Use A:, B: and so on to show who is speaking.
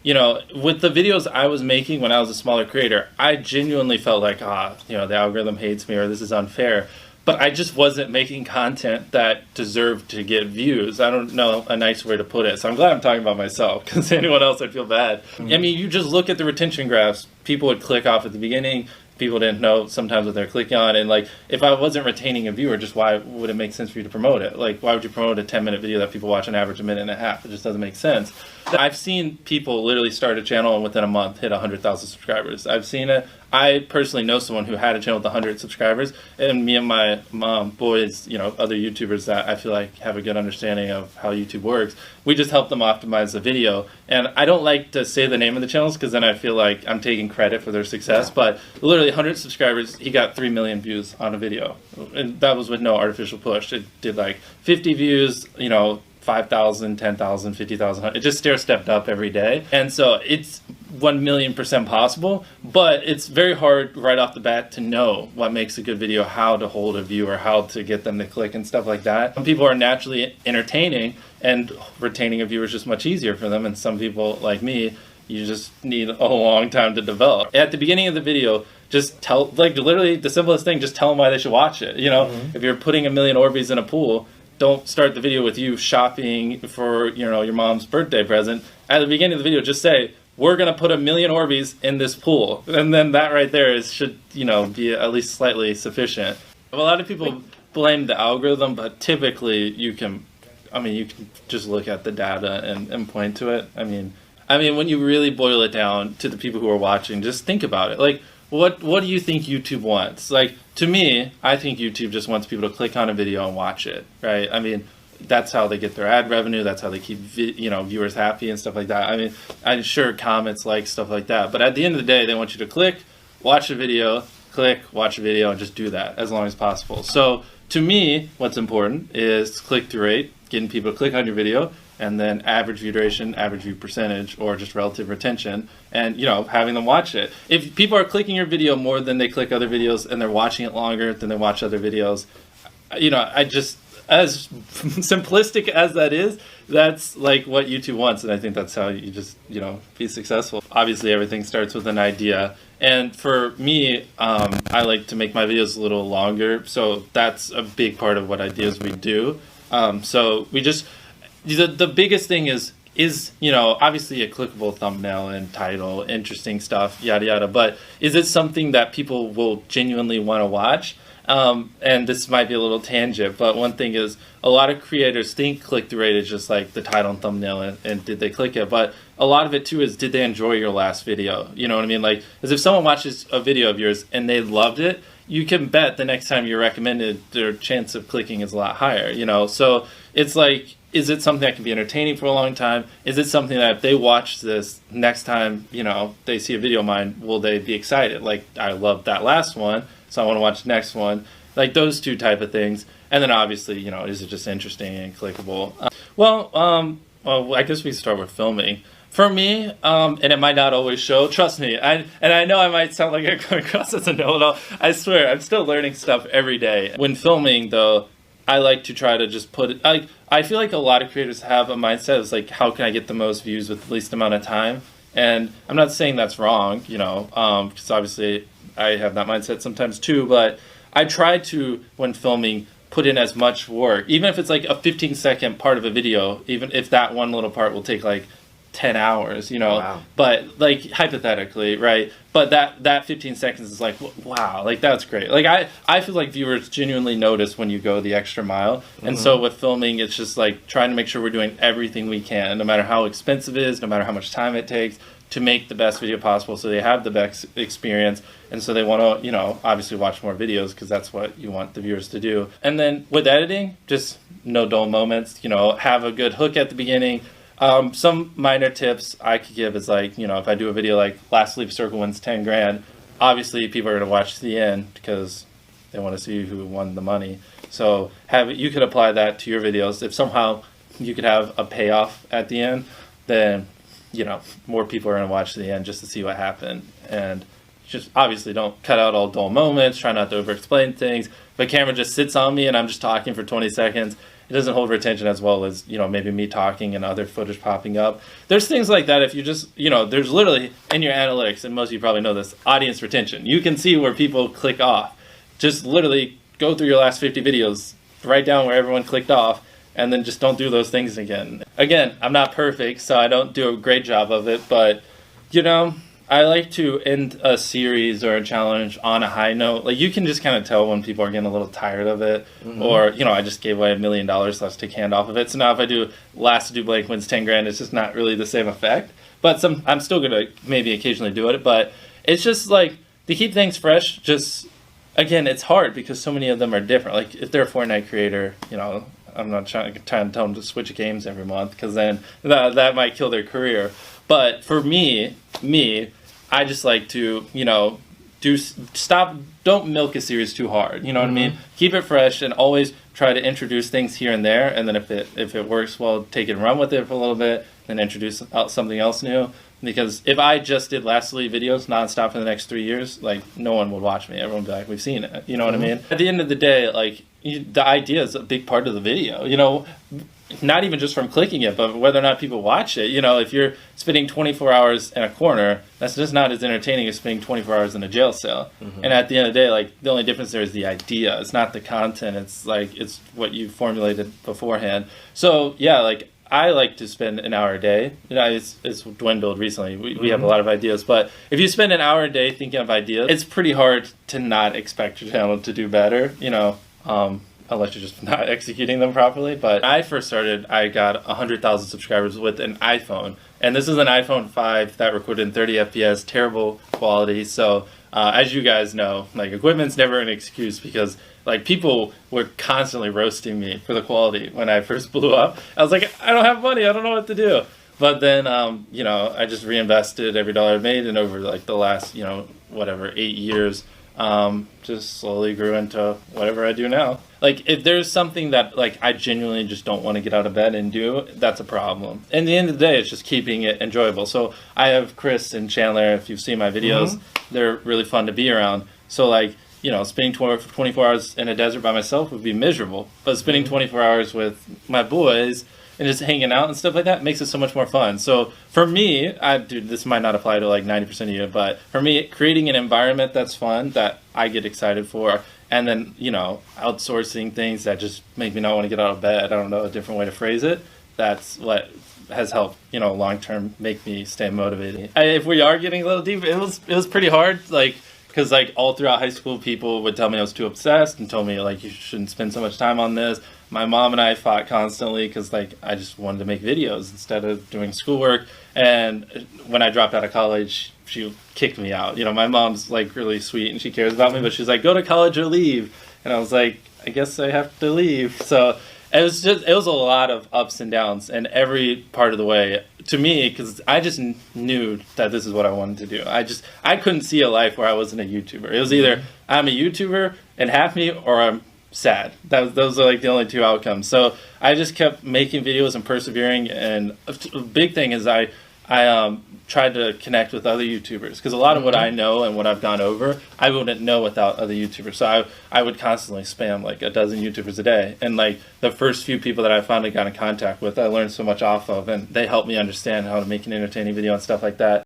A: you know, with the videos I was making when I was a smaller creator, I genuinely felt like, you know, the algorithm hates me or this is unfair. But I just wasn't making content that deserved to get views. I don't know a nice way to put it. So I'm glad I'm talking about myself, because anyone else I'd feel bad. Mm-hmm. I mean, you just look at the retention graphs. People would click off at the beginning. People didn't know sometimes what they're clicking on. And like, if I wasn't retaining a viewer, just why would it make sense for you to promote it? Like, why would you promote a 10-minute video that people watch on average a minute and a half? It just doesn't make sense. I've seen people literally start a channel and within a month hit 100,000 subscribers. I've seen it. I personally know someone who had a channel with 100 subscribers, and me and my boys, you know, other YouTubers that I feel like have a good understanding of how YouTube works, we just help them optimize the video. And I don't like to say the name of the channels because then I feel like I'm taking credit for their success, but literally 100 subscribers, he got 3 million views on a video. And that was with no artificial push. It did like 50 views, you know, 5,000, 10,000, 50,000. It just stair-stepped up every day. And so it's 1,000,000% possible, but it's very hard right off the bat to know what makes a good video, how to hold a viewer, how to get them to click and stuff like that. Some people are naturally entertaining and retaining a viewer is just much easier for them. And some people like me, you just need a long time to develop. At the beginning of the video, just tell, like literally the simplest thing, just tell them why they should watch it. You know, if you're putting 1,000,000 Orbeez in a pool, don't start the video with you shopping for, you know, your mom's birthday present. At the beginning of the video, just say, we're going to put 1,000,000 Orbeez in this pool. And then that right there should, you know, be at least slightly sufficient. A lot of people blame the algorithm, but typically you can just look at the data and point to it. I mean, when you really boil it down to the people who are watching, just think about it. Like, what do you think YouTube wants? Like, to me, I think YouTube just wants people to click on a video and watch it, right? I mean, that's how they get their ad revenue. That's how they keep, you know, viewers happy and stuff like that. I mean, I'm sure comments, like, stuff like that. But at the end of the day, they want you to click, watch a video, click, watch a video, and just do that as long as possible. So, to me, what's important is click-through rate, getting people to click on your video, and then average view duration, average view percentage, or just relative retention, and, you know, having them watch it. If people are clicking your video more than they click other videos and they're watching it longer than they watch other videos, you know, I just, as simplistic as that is, that's like what YouTube wants, and I think that's how you just, you know, be successful. Obviously, everything starts with an idea, and for me, I like to make my videos a little longer, so that's a big part of what ideas we do. So we just, the biggest thing is, you know, obviously a clickable thumbnail and title, interesting stuff, yada yada, but is it something that people will genuinely want to watch? And this might be a little tangent, but one thing is, a lot of creators think click-through rate is just like the title and thumbnail and did they click it, but a lot of it too is, did they enjoy your last video? You know what I mean? Like, because if someone watches a video of yours and they loved it, you can bet the next time you're recommended, their chance of clicking is a lot higher, you know? So it's like, is it something that can be entertaining for a long time? Is it something that if they watch this next time, you know, they see a video of mine, will they be excited? Like, I loved that last one, so I want to watch the next one. Like those two type of things. And then obviously, you know, is it just interesting and clickable? Well, I guess we start with filming. For me, and it might not always show, trust me, and I know I might sound like I come across as a know-it-all. I swear, I'm still learning stuff every day. When filming, though, I like to try to just put it, I feel like a lot of creators have a mindset of like, how can I get the most views with the least amount of time? And I'm not saying that's wrong, you know, because obviously I have that mindset sometimes too, but I try to, when filming, put in as much work, even if it's like a 15-second part of a video, even if that one little part will take like 10 hours, you know. Wow. But like hypothetically, right? But that 15 seconds is like, wow, like that's great. Like I feel like viewers genuinely notice when you go the extra mile. And so with filming, it's just like trying to make sure we're doing everything we can, no matter how expensive it is, no matter how much time it takes, to make the best video possible so they have the best experience, and so they want to, you know, obviously watch more videos because that's what you want the viewers to do. And then with editing, just no dull moments, you know, have a good hook at the beginning. Some minor tips I could give is like, you know, if I do a video like last leaf circle wins 10 grand, obviously people are going to watch to the end because they want to see who won the money. So you could apply that to your videos. If somehow you could have a payoff at the end, then, you know, more people are going to watch to the end just to see what happened. And just obviously don't cut out all dull moments, try not to over explain things. If a camera just sits on me and I'm just talking for 20 seconds it doesn't hold retention as well as, you know, maybe me talking and other footage popping up. There's things like that. If you just, you know, there's literally in your analytics, and most of you probably know this, audience retention. You can see where people click off. Just literally go through your last 50 videos, write down where everyone clicked off, and then just don't do those things again. Again, I'm not perfect, so I don't do a great job of it, but, you know, I like to end a series or a challenge on a high note. Like, you can just kind of tell when people are getting a little tired of it. Or, you know, I just gave away $1 million, so let's take hand off of it. So now if I do last to do blank wins 10 grand, it's just not really the same effect. But I'm still going to maybe occasionally do it. But it's just like, to keep things fresh, just, again, it's hard because so many of them are different. Like, if they're a Fortnite creator, you know, I'm not trying to tell them to switch games every month, because then that might kill their career. But for me, I just like to, you know, don't milk a series too hard. You know what I mean? Keep it fresh and always try to introduce things here and there. And then if it works well, take it and run with it for a little bit, then introduce something else new. Because if I just did Last Elite videos nonstop for the next 3 years, like, no one would watch me. Everyone would be like, we've seen it. You know what I mean? At the end of the day, like, the idea is a big part of the video. You know, not even just from clicking it, but whether or not people watch it. You know, if you're spending 24 hours in a corner, that's just not as entertaining as spending 24 hours in a jail cell. And at the end of the day, like, the only difference there is the idea. It's not the content. It's like, it's what you formulated beforehand. So yeah, like, I like to spend an hour a day. You know, it's dwindled recently. We have a lot of ideas, but if you spend an hour a day thinking of ideas, it's pretty hard to not expect your channel to do better, you know, unless you're just not executing them properly. But when I first started, I got 100,000 subscribers with an iPhone, and this is an iPhone 5 that recorded in 30 FPS, terrible quality. So as you guys know, like, equipment's never an excuse, because like, people were constantly roasting me for the quality when I first blew up. I was like, I don't have money, I don't know what to do. But then, you know, I just reinvested every dollar I made, and over like the last, you know, whatever, 8 years, just slowly grew into whatever I do now. Like, if there's something that, like, I genuinely just don't want to get out of bed and do, that's a problem. In the end of the day, it's just keeping it enjoyable. So I have Chris and Chandler, if you've seen my videos, they're really fun to be around. So, like, you know, spending 24 hours in a desert by myself would be miserable. But spending 24 hours with my boys and just hanging out and stuff like that makes it so much more fun. So for me, dude, this might not apply to like 90% of you, but for me, creating an environment that's fun, that I get excited for, and then, you know, outsourcing things that just make me not want to get out of bed, I don't know a different way to phrase it, that's what has helped, you know, long term make me stay motivated. If we are getting a little deep, it was pretty hard, like, because like all throughout high school, people would tell me I was too obsessed and told me like, you shouldn't spend so much time on this. My mom and I fought constantly because like I just wanted to make videos instead of doing schoolwork. And when I dropped out of college, she kicked me out. You know, my mom's like really sweet and she cares about me, but she's like, go to college or leave. And I was like, I guess I have to leave. So it was a lot of ups and downs, and every part of the way, to me, because I just knew that this is what I wanted to do. I couldn't see a life where I wasn't a YouTuber. It was either I'm a YouTuber and happy, or I'm sad. Those are like the only two outcomes. So I just kept making videos and persevering, and a big thing is I tried to connect with other YouTubers, because a lot of what I know and what I've gone over, I wouldn't know without other YouTubers. So I would constantly spam like a dozen YouTubers a day, and like the first few people that I finally got in contact with, I learned so much off of, and they helped me understand how to make an entertaining video and stuff like that.